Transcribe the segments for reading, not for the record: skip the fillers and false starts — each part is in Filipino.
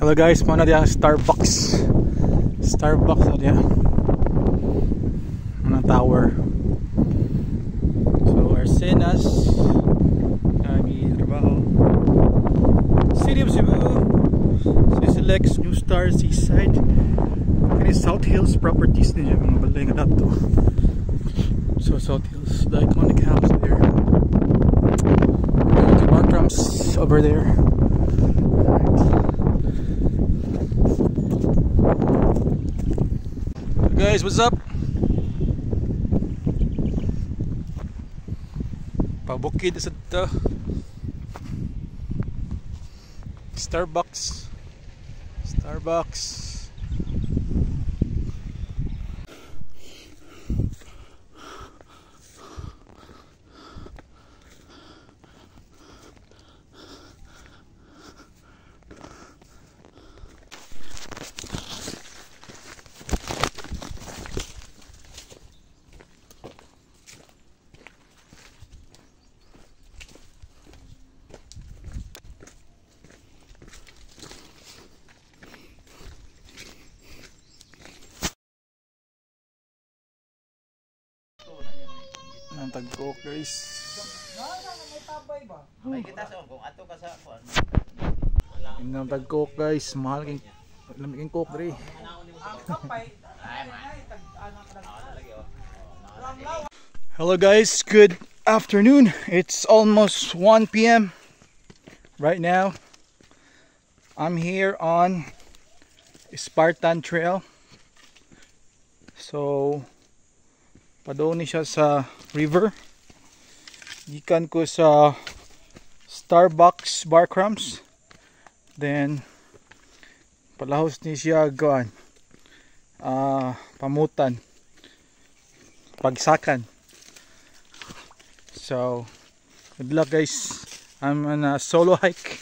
Hello guys, mana dia Starbucks. Starbucks na dia. Mana tower. So Arsenas kami trabaho. City of Cebu. Silex New Star Seaside. Kani South Hills properties niya mga balay nga dato. So South Hills, the iconic house there. The bar drums over there. Guys, what's up? Pabukid sa to. Starbucks. Ang tag-coke guys. Ang tag-coke guys, mahal king lamig king coke dre. Hello guys, good afternoon. It's almost 1 p.m. right now. I'm here on Spartan Trail. So padong ni siya sa river. Gikan ko sa Starbucks bar crumbs. Then palahos ni siya gaan pamutan, pagsakan. So good luck guys. I'm on a solo hike.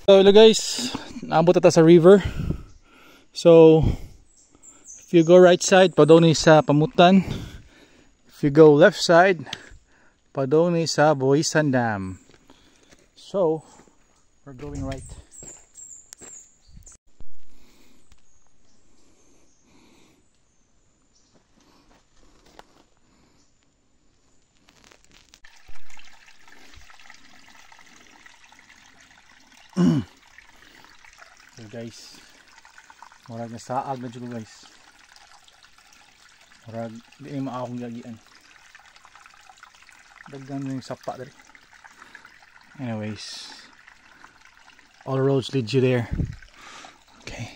So hello guys, naabot ata sa river. So if you go right side, padong ni sa pamutan. If you go left side, padong ni sa Buhisan Dam. So we're going right. So guys, murag na saag na dyan guys. Murag di na maakong gagian. Dagdan yung sapa dali. Anyways, all roads lead you there. Okay.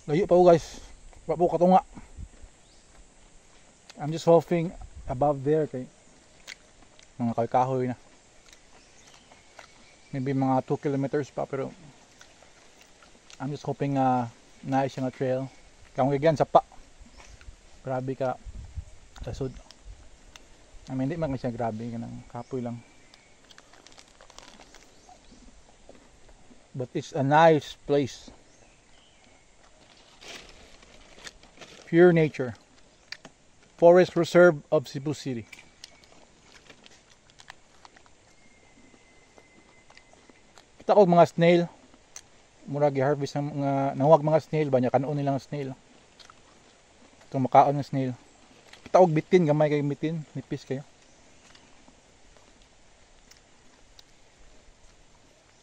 Layo pa po guys. Wapo katunga. I'm just hoping above there kay mga kahoy na. Maybe mga 2 kilometers pa, pero I'm just hoping nice siya na trail. Kung gigyan sa pa. Grabe ka lasod. I mean, hindi man siya grabe, kanang kapoy lang. but it's a nice place. Pure nature. Forest Reserve of Cebu City. Kita ko mga snail. Mura gi-harvest ng mga nawag mga snail ba nya kanon nilang snail. Itong makaon ng snail. Kita og bitin gamay kay bitin, nipis kayo.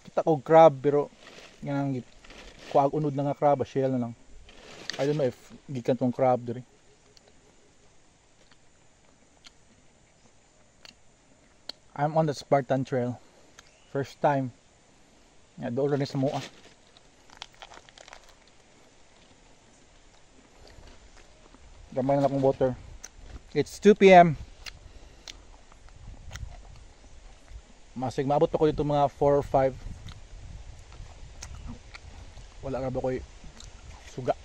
Kita og crab pero yang kuag unod na nga crab, shell na lang. I don't know if gikan tong crab diri. I'm on the Spartan Trail. First time. Ya, doon rin sa mua. Gamay na akong water. It's 2 p.m. Masig maabot pa ko dito mga 4 or 5. Wala ka ba ko'y suga.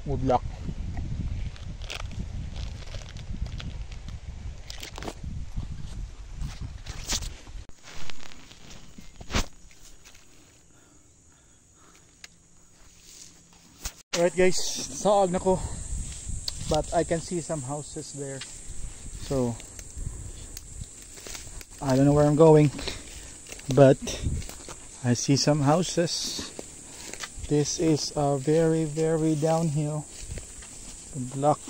Good luck. Alright guys, saag na ko, but I can see some houses there, so I don't know where I'm going, but I see some houses. This is a very downhill. Good luck.